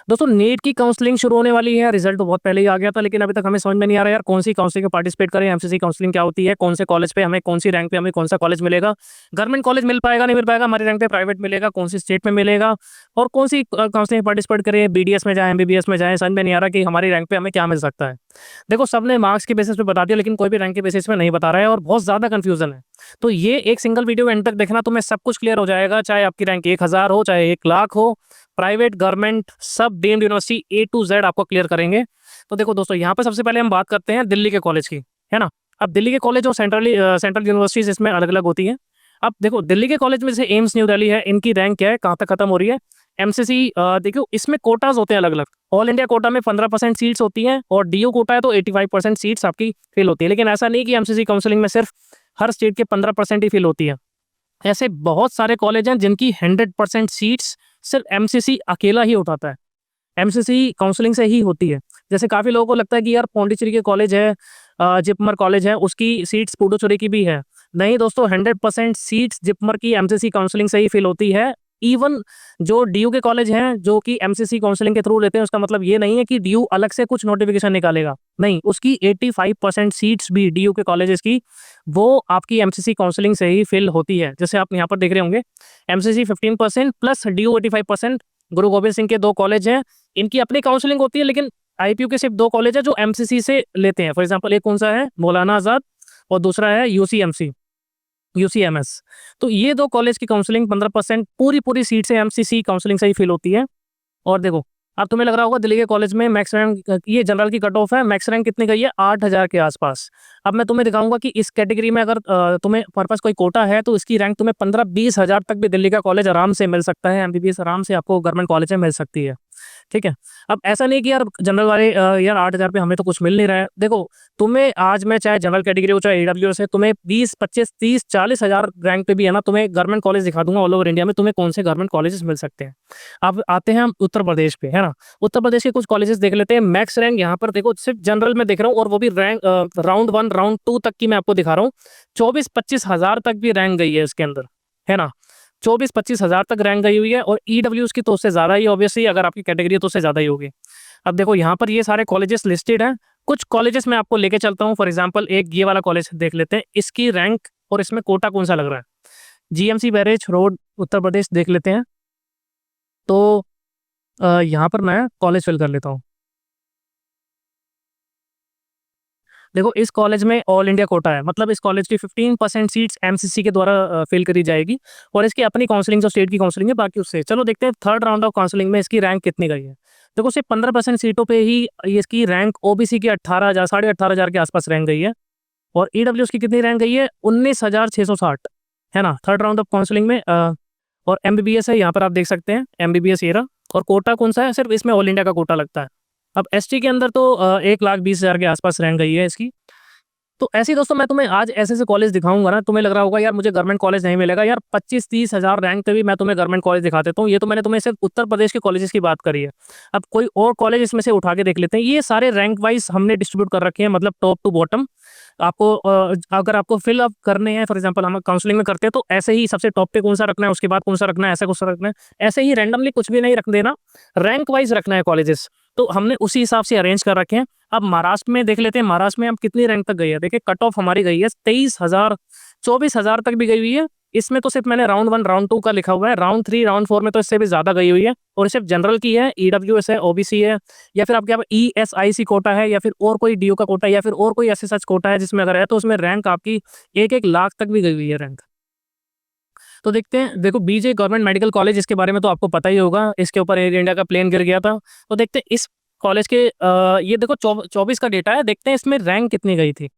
दोस्तों नीट की काउंसलिंग शुरू होने वाली है। रिजल्ट तो बहुत पहले ही आ गया था, लेकिन अभी तक हमें समझ में नहीं आ रहा यार कौन सी काउंसलिंग में पार्टिसिपेट करें। एमसीसी काउंसलिंग क्या होती है, कौन से कॉलेज पे हमें, कौन सी रैंक पे हमें कौन सा कॉलेज मिलेगा, गवर्नमेंट कॉलेज मिल पाएगा नहीं मिल पाएगा, हमारी रैंक पे प्राइवेट मिलेगा, कौन सी स्टेट में मिलेगा, और कौन सी काउंसलिंग में पार्टिसिपेट करें, बीडीएस में जाए, एमबीबीएस में जाए। समझ में नहीं आ रहा कि हमारी रैंक पे हमें क्या मिल सकता है। देखो, सबने मार्क्स के बेसिस पे बता दिया, लेकिन कोई भी रैंक के बेसिस पे नहीं बता रहा है और बहुत ज़्यादा कंफ्यूजन है। तो ये एक सिंगल वीडियो एंड तक देखना, तुम्हें सब कुछ क्लियर हो जाएगा। चाहे आपकी रैंक 1000 हो, चाहे 1 लाख हो, प्राइवेट गवर्नमेंट सब deemed university A to Z आपको क्लियर करेंगे। तो देखो दोस्तों, यहाँ पे सबसे पहले हम बात करते हैं दिल्ली के कॉलेज की, है ना। अब दिल्ली के कॉलेज और सेंट्रल यूनिवर्सिटीज इसमें अलग अलग होती हैं। अब देखो, दिल्ली के कॉलेज में से एम्स न्यू दिल्ली है, इनकी रैंक क्या है, कहाँ तक खत्म हो रही है। एमसीसी देखो, इसमें कोटाज होते हैं अलग अलग। ऑल इंडिया कोटा में 15% सीट्स होती हैं, और डीयू कोटा है तो 85% सीट्स आपकी फिल होती है। लेकिन ऐसा नहीं कि एमसीसी काउंसलिंग में सिर्फ हर स्टेट के 15% ही फिल होती है। ऐसे बहुत सारे कॉलेज हैं जिनकी 100% सीट्स सिर्फ एमसीसी अकेला ही उठाता है, एमसीसी काउंसलिंग से ही होती है। जैसे काफ़ी लोगों को लगता है कि यार पौंडीचेरी के कॉलेज है, जिपमर कॉलेज है, उसकी सीट्स पुडुचेरी की भी है। नहीं दोस्तों, 100% सीट्स जिपमर की एमसीसी काउंसलिंग से ही फिल होती है। इवन जो डीयू के कॉलेज हैं जो कि एमसीसी काउंसलिंग के थ्रू लेते हैं, उसका मतलब ये नहीं है कि डीयू अलग से कुछ नोटिफिकेशन निकालेगा। नहीं, उसकी 85% सीट्स भी डीयू के कॉलेजेस की वो आपकी एमसीसी काउंसलिंग से ही फिल होती है। जैसे आप यहाँ पर देख रहे होंगे, MCC 15% plus DU 85%। Guru Gobind Singh के 2 कॉलेज हैं, इनकी अपनी काउंसलिंग होती है, लेकिन आईपीयू के सिर्फ 2 कॉलेज है जो एमसीसी से लेते हैं। फॉर एग्जांपल, एक कौन सा है, मौलाना आज़ाद, और दूसरा है यूसीएमएस। तो ये 2 कॉलेज की काउंसलिंग 15% पूरी सीट से एमसीसी काउंसलिंग से ही फिल होती है। और देखो, अब तुम्हें लग रहा होगा दिल्ली के कॉलेज में मैक्स रैंक, ये जनरल की कट ऑफ है, मैक्स रैंक कितनी गई है, 8000 के आसपास। अब मैं तुम्हें दिखाऊंगा कि इस कैटेगरी में अगर तुम्हें पर्पस कोई कोटा है तो इसकी रैंक तुम्हें 15-20 हज़ार तक भी दिल्ली का कॉलेज आराम से मिल सकता है। एमबीबीएस आराम से आपको गवर्नमेंट कॉलेज में मिल सकती है। ठीक है। अब ऐसा नहीं कि यार जनरल वाले यार 8000 पे हमें तो कुछ मिल नहीं रहा है। देखो, तुम्हें आज मैं चाहे जनरल कैटेगरी हो चाहे ईडब्ल्यूएस है, तुम्हें 20, 25, 30, 40 हज़ार रैंक पे भी है ना, तुम्हें गवर्नमेंट कॉलेज दिखा दूंगा ऑल ओवर इंडिया में तुम्हें कौन से गवर्नमेंट कॉलेजेस मिल सकते हैं। अब आते हैं हम उत्तर प्रदेश पे, है ना। उत्तर प्रदेश के कुछ कॉलेजेस देख लेते हैं। मैक्स रैंक यहाँ पर देखो, सिर्फ जनरल में देख रहा हूँ, और वो भी रैंक राउंड 1 राउंड 2 तक की मैं आपको दिखा रहा हूँ। 24-25 हज़ार तक भी रैंक गई है इसके अंदर, है ना। 24-25 हज़ार तक रैंक गई हुई है, और ईडब्ल्यूएस की तो उससे ज़्यादा ही, ऑब्वियसली अगर आपकी कैटेगरी है तो उससे ज़्यादा ही होगी। अब देखो, यहाँ पर ये सारे कॉलेजेस लिस्टेड हैं। कुछ कॉलेजेस मैं आपको लेके चलता हूँ। फॉर एग्जांपल, एक ये वाला कॉलेज देख लेते हैं, इसकी रैंक और इसमें कोटा कौन सा लग रहा है। GMC barrage road, Uttar Pradesh देख लेते हैं। तो यहाँ पर मैं कॉलेज फिल कर लेता हूँ। देखो, इस कॉलेज में ऑल इंडिया कोटा है, मतलब इस कॉलेज की 15% सीट्स एमसीसी के द्वारा फिल करी जाएगी, और इसकी अपनी काउंसलिंग जो स्टेट की काउंसलिंग है बाकी उससे। चलो देखते हैं थर्ड राउंड ऑफ काउंसलिंग में इसकी रैंक कितनी गई है। देखो, सिर्फ 15% सीटों पे ही ये इसकी रैंक ओबीसी की 18,000 18,500 के आसपास रैंक गई है, और ईडब्ल्यूएस की कितनी रैंक गई है, 19,660, है ना, थर्ड राउंड ऑफ काउंसलिंग में। और एमबीबीएस है, यहाँ पर आप देख सकते हैं एमबीबीएस एरा। और कोटा कौन सा है, सिर्फ इसमें ऑल इंडिया का कोटा लगता है। अब एसटी के अंदर तो 1,20,000 के आसपास रैंक गई है इसकी। तो ऐसे ही दोस्तों, मैं तुम्हें आज ऐसे ऐसे कॉलेज दिखाऊंगा ना, तुम्हें लग रहा होगा यार मुझे गवर्नमेंट कॉलेज नहीं मिलेगा। यार 25-30 हज़ार रैंक पे भी मैं तुम्हें गवर्नमेंट कॉलेज दिखा देता हूँ। ये तो मैंने तुम्हें सिर्फ उत्तर प्रदेश के कॉलेजेस की बात करी है। अब कोई और कॉलेज इसमें से उठा के देख लेते हैं। ये सारे रैंक वाइज हमने डिस्ट्रीब्यूट कर रखे हैं, मतलब टॉप टू बॉटम। आपको अगर आपको फिल अप करने हैं, फॉर एग्जांपल हम काउंसलिंग में करते हैं, तो ऐसे ही सबसे टॉप पे कौन सा रखना है, उसके बाद कौन सा रखना है, ऐसा कौन सा रखना है, ऐसे ही रैंडमली कुछ भी नहीं रख देना, रैंक वाइज रखना है कॉलेजेस। तो हमने उसी हिसाब से अरेंज कर रखे हैं। अब महाराष्ट्र में देख लेते हैं, महाराष्ट्र में हम कितनी रैंक तक गई है। देखिए, कट ऑफ हमारी गई है 23,000, 24,000 तक भी गई हुई है। इसमें तो सिर्फ मैंने राउंड 1 राउंड 2 का लिखा हुआ है, राउंड 3 राउंड 4 में तो इससे भी ज्यादा गई हुई है। और सिर्फ जनरल की है, ईडब्ल्यूएस है, ओबीसी है, या फिर आपके यहाँ ईएसआईसी कोटा है, या फिर और कोई डीयू का कोटा है, या फिर और कोई ऐसे सच कोटा है जिसमें अगर है तो उसमें रैंक आपकी 1-1 लाख तक भी गई हुई है रैंक। तो देखते हैं। देखो, बीजे गवर्नमेंट मेडिकल कॉलेज, इसके बारे में तो आपको पता ही होगा, इसके ऊपर एयर इंडिया का प्लेन गिर गया था। तो देखते हैं इस कॉलेज के ये देखो 24 का डेटा है, देखते हैं इसमें रैंक कितनी गई थी।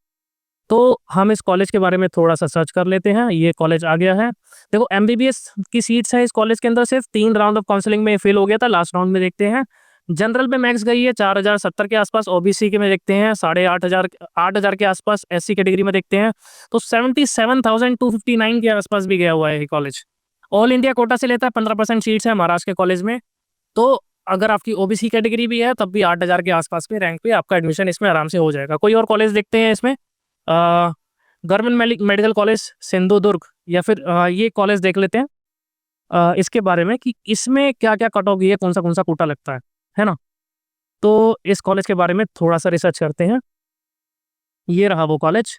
तो हम इस कॉलेज के बारे में थोड़ा सा सर्च कर लेते हैं। ये कॉलेज आ गया है। देखो, एमबीबीएस की सीट्स है इस कॉलेज के अंदर, सिर्फ 3 राउंड ऑफ काउंसलिंग में फेल हो गया था। लास्ट राउंड में देखते हैं, जनरल में मैक्स गई है 4,070 के आसपास, ओबीसी के में देखते हैं 8,500 8,000 के आसपास, एससी कैटेगरी में देखते हैं तो 77,259 के आसपास भी गया हुआ है ये कॉलेज। ऑल इंडिया कोटा से लेता है, 15% सीट्स है महाराष्ट्र के कॉलेज में। तो अगर आपकी ओबीसी कैटेगरी भी है तब भी 8,000 के आसपास पे रैंक पे आपका एडमिशन इसमें आराम से हो जाएगा। कोई और कॉलेज देखते हैं इसमें, गवर्नमेंट मेडिकल कॉलेज सिंधुदुर्ग, या फिर ये कॉलेज देख लेते हैं इसके बारे में कि इसमें क्या क्या कट ऑफ गई है, कौन सा कोटा लगता है है ना। तो इस कॉलेज के बारे में थोड़ा सा रिसर्च करते हैं। ये रहा वो कॉलेज।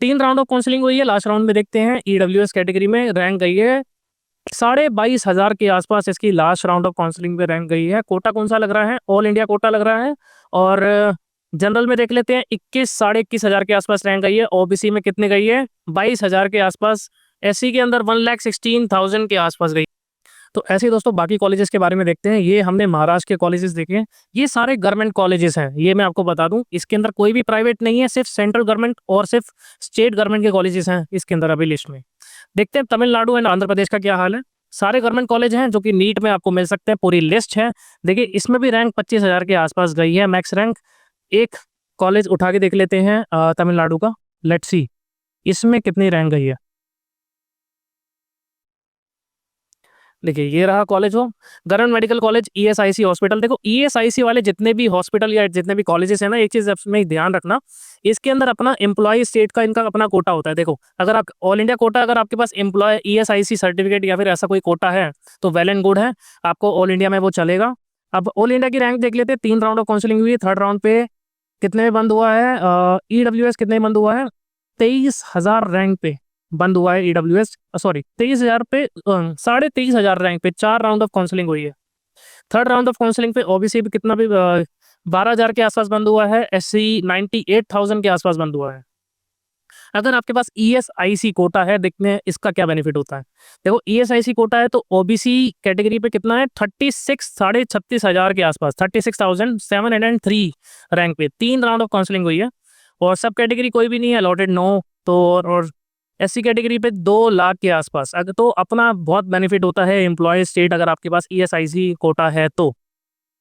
3 राउंड ऑफ काउंसलिंग हुई है। लास्ट राउंड में देखते हैं ईडब्ल्यूएस कैटेगरी में रैंक गई है 22,500 के आसपास। इसकी लास्ट राउंड ऑफ काउंसलिंग में रैंक गई है। कोटा कौन सा लग रहा है? ऑल इंडिया कोटा लग रहा है। और जनरल में देख लेते हैं 21 साढ़े 21,000 के आसपास रैंक गई है। ओबीसी में कितने गई है? 22,000 के आसपास। एससी के अंदर 1,16,000 के आसपास गई। तो ऐसे ही दोस्तों बाकी कॉलेजेस के बारे में देखते हैं। ये हमने महाराष्ट्र के कॉलेजेस देखे हैं। ये सारे गवर्नमेंट कॉलेजेस हैं। ये मैं आपको बता दूं, इसके अंदर कोई भी प्राइवेट नहीं है, सिर्फ सेंट्रल गवर्नमेंट और सिर्फ स्टेट गवर्नमेंट के कॉलेजेस हैं इसके अंदर अभी लिस्ट में। देखते हैं तमिलनाडु एंड आंध्र प्रदेश का क्या हाल है। सारे गवर्नमेंट कॉलेज हैं जो कि नीट में आपको मिल सकते हैं। पूरी लिस्ट है। देखिए इसमें भी रैंक 25,000 के आसपास गई है मैक्स रैंक। एक कॉलेज उठा के देख लेते हैं तमिलनाडु का। लेट्स सी इसमें कितनी रैंक गई है। देखिए ये रहा कॉलेज हो government medical college ESIC hospital. देखो ईएसआईसी वाले जितने भी हॉस्पिटल या जितने भी कॉलेजेस हैं ना, एक चीज में ध्यान रखना, इसके अंदर अपना एम्प्लॉय स्टेट का इनका अपना कोटा होता है। देखो अगर आप ऑल इंडिया कोटा, अगर आपके पास एम्प्लॉय ईएसआईसी सर्टिफिकेट या फिर ऐसा कोई कोटा है तो वेल एंड गुड है, आपको ऑल इंडिया में वो चलेगा। अब ऑल इंडिया की रैंक देख लेते हैं। 3 राउंड ऑफ काउंसलिंग हुई है। थर्ड राउंड पे कितने में बंद हुआ है? ईडब्ल्यूएस कितने में बंद हुआ है? 23,000 रैंक पे बंद हुआ है ईडब्ल्यूएस। सॉरी 23,000 पे 23,500 रैंक पे 4 राउंड ऑफ काउंसलिंग हुई है। थर्ड राउंड ऑफ काउंसलिंग पे ओबीसी भी कितना भी 12,000 के आसपास बंद हुआ है। एससी 98,000 के आसपास बंद हुआ है। अगर आपके पास ईएसआईसी कोटा है, देखते हैं इसका क्या बेनिफिट होता है। देखो ईएसआईसी कोटा है तो ओबीसी कैटेगरी पे कितना है? 36 साढ़े 36,000 के आसपास, 36,703 रैंक पे 3 राउंड ऑफ काउंसलिंग हुई है। और सब कैटेगरी कोई भी नहीं है अलॉटेड, नो। तो और एससी कैटेगरी पे 2 लाख के आसपास। अगर तो अपना बहुत बेनिफिट होता है एम्प्लॉय स्टेट अगर आपके पास ईएसआईसी कोटा है तो।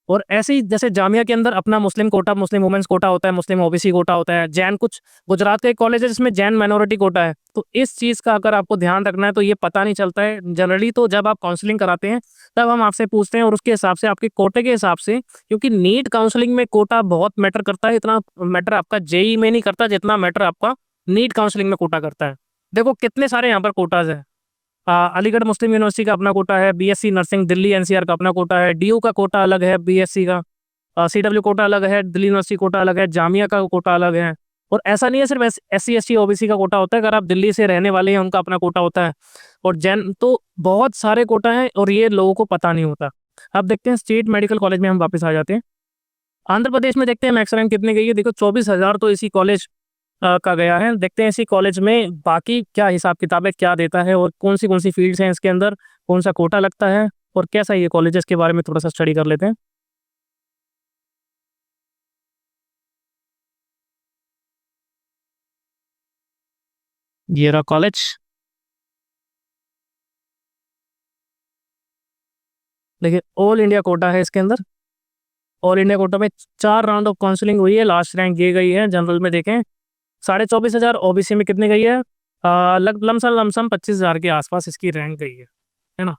और ऐसे ही जैसे जामिया के अंदर अपना मुस्लिम कोटा, मुस्लिम वुमेन्स कोटा होता है, मुस्लिम ओबीसी कोटा होता है। जैन कुछ गुजरात का एक कॉलेज है जिसमें जैन माइनॉरिटी कोटा है। तो इस चीज़ का अगर आपको ध्यान रखना है तो ये पता नहीं चलता है जनरली। तो जब आप काउंसलिंग कराते हैं तब हम आपसे पूछते हैं और उसके हिसाब से आपके कोटे के हिसाब से, क्योंकि नीट काउंसलिंग में कोटा बहुत मैटर करता है। इतना मैटर आपका जेई में नहीं करता जितना मैटर आपका नीट काउंसलिंग में कोटा करता है। देखो कितने सारे यहाँ पर कोटाज हैं। अलीगढ़ मुस्लिम यूनिवर्सिटी का अपना कोटा है। बीएससी नर्सिंग दिल्ली एनसीआर का अपना कोटा है। डीयू का कोटा अलग है बीएससी का। सीडब्ल्यू कोटा अलग है। दिल्ली यूनिवर्सिटी कोटा अलग है। जामिया का कोटा अलग है। और ऐसा नहीं है सिर्फ एससी एसटी ओबीसी का कोटा होता है। अगर आप दिल्ली से रहने वाले हैं उनका अपना कोटा होता है। और जैन तो बहुत सारे कोटा हैं और ये लोगों को पता नहीं होता। अब देखते हैं स्टेट मेडिकल कॉलेज में हम वापस आ जाते हैं। आंध्र प्रदेश में देखते हैं मैक्स रैंक कितने गई है। देखो 24,000 तो इसी कॉलेज का गया है। देखते हैं इसी कॉलेज में बाकी क्या हिसाब किताब है, क्या देता है और कौन सी फील्ड्स हैं इसके अंदर, कौन सा कोटा लगता है और कैसा ये कॉलेज है, इसके बारे में थोड़ा सा स्टडी कर लेते हैं। ये रहा कॉलेज। देखिए ऑल इंडिया कोटा है इसके अंदर। ऑल इंडिया कोटा में 4 राउंड ऑफ काउंसलिंग हुई है। लास्ट रैंक ये गई है। जनरल में देखें 24,500। ओबीसी में कितने गई है? लमसम 25,000 के आसपास इसकी रैंक गई है ना।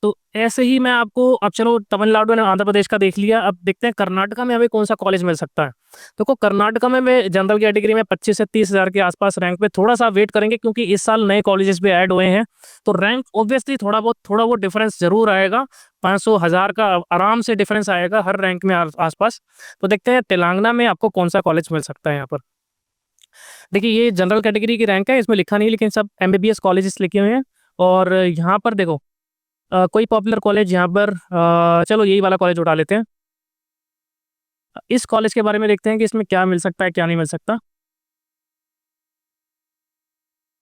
तो ऐसे ही मैं आपको, अब चलो तमिलनाडु और आंध्र प्रदेश का देख लिया। अब देखते हैं कर्नाटका में हमें कौन सा कॉलेज मिल सकता है। देखो कर्नाटका में मैं जनरल कैटेगरी में 25 से 30,000 के आसपास रैंक पे थोड़ा सा वेट करेंगे क्योंकि इस साल नए कॉलेजेस भी ऐड हुए हैं। तो रैंक ऑब्वियसली थोड़ा बहुत डिफरेंस जरूर आएगा। 500 1000 का आराम से डिफरेंस आएगा हर रैंक में आसपास। तो देखते हैं तेलंगाना में आपको कौन सा कॉलेज मिल सकता है यहाँ पर। देखिए ये जनरल कैटेगरी की रैंक है, इसमें लिखा नहीं लेकिन सब एमबीबीएस कॉलेजेस लिखे हुए हैं। और यहाँ पर देखो कोई पॉपुलर कॉलेज यहाँ पर चलो यही वाला कॉलेज उठा लेते हैं। इस कॉलेज के बारे में देखते हैं कि इसमें क्या मिल सकता है क्या नहीं मिल सकता।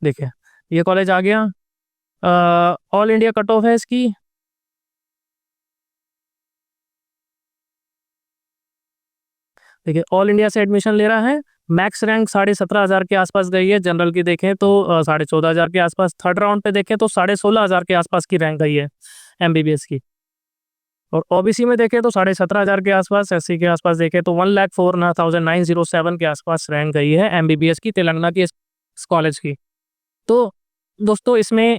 देखिए ये कॉलेज आ गया। ऑल इंडिया कट ऑफ है इसकी। देखिए ऑल इंडिया से एडमिशन ले रहा है। मैक्स रैंक 17,500 के आसपास गई है। जनरल की देखें तो 14,500 के आसपास। थर्ड राउंड पे देखें तो 16,500 के आसपास की रैंक गई है एमबीबीएस की। और ओबीसी में देखें तो 17,500 के आसपास। एससी के आसपास देखें तो 1,04,907 के आसपास रैंक गई है एमबीबीएस की तेलंगाना की इस कॉलेज की। तो दोस्तों इसमें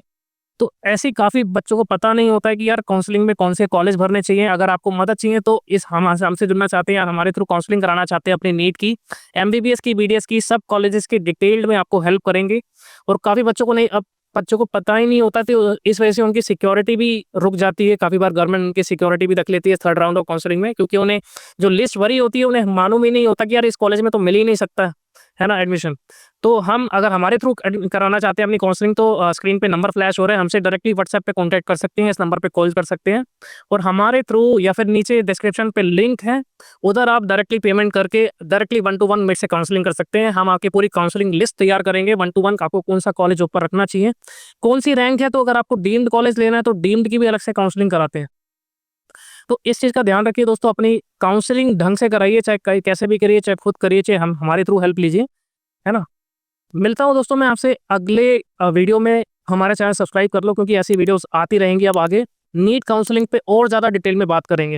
तो ऐसी काफ़ी बच्चों को पता नहीं होता है कि यार काउंसलिंग में कौन से कॉलेज भरने चाहिए। अगर आपको मदद चाहिए तो इस हम हमसे जुड़ना चाहते हैं या हमारे थ्रू काउंसलिंग कराना चाहते हैं अपनी नीट की, एमबीबीएस की, बीडीएस की, सब कॉलेजेस की डिटेल्ड में आपको हेल्प करेंगे। और काफ़ी बच्चों को नहीं, अब बच्चों को पता ही नहीं होता, तो इस वजह से उनकी सिक्योरिटी भी रुक जाती है। काफ़ी बार गवर्नमेंट उनकी सिक्योरिटी भी रख लेती है थर्ड राउंड ऑफ काउंसलिंग में, क्योंकि उन्हें जो लिस्ट भरी होती है उन्हें मालूम ही नहीं होता कि यार इस कॉलेज में तो मिल ही नहीं सकता, है ना, एडमिशन। तो हम अगर हमारे थ्रू कराना चाहते हैं अपनी काउंसलिंग, तो स्क्रीन पे नंबर फ्लैश हो रहा है, हमसे डायरेक्टली व्हाट्सएप पे कॉन्टैक्ट कर सकते हैं, इस नंबर पे कॉल कर सकते हैं, और हमारे थ्रू या फिर नीचे डिस्क्रिप्शन पे लिंक है, उधर आप डायरेक्टली पेमेंट करके डायरेक्टली 1 टू 1 मेरे से काउंसलिंग कर सकते हैं। हम आपकी पूरी काउंसलिंग लिस्ट तैयार करेंगे 1 टू 1, आपको कौन सा कॉलेज ऊपर रखना चाहिए, कौन सी रैंक है। तो अगर आपको डीम्ड कॉलेज लेना है तो डीम्ड की भी अलग से काउंसलिंग कराते हैं। तो इस चीज़ का ध्यान रखिए दोस्तों, अपनी काउंसलिंग ढंग से कराइए, चाहे कैसे भी करिए, चाहे खुद करिए, चाहे हम हमारे थ्रू हेल्प लीजिए, है ना। मिलता हूँ दोस्तों मैं आपसे अगले वीडियो में। हमारा चैनल सब्सक्राइब कर लो, क्योंकि ऐसी वीडियोस आती रहेंगी। अब आगे नीट काउंसलिंग पे और ज़्यादा डिटेल में बात करेंगे।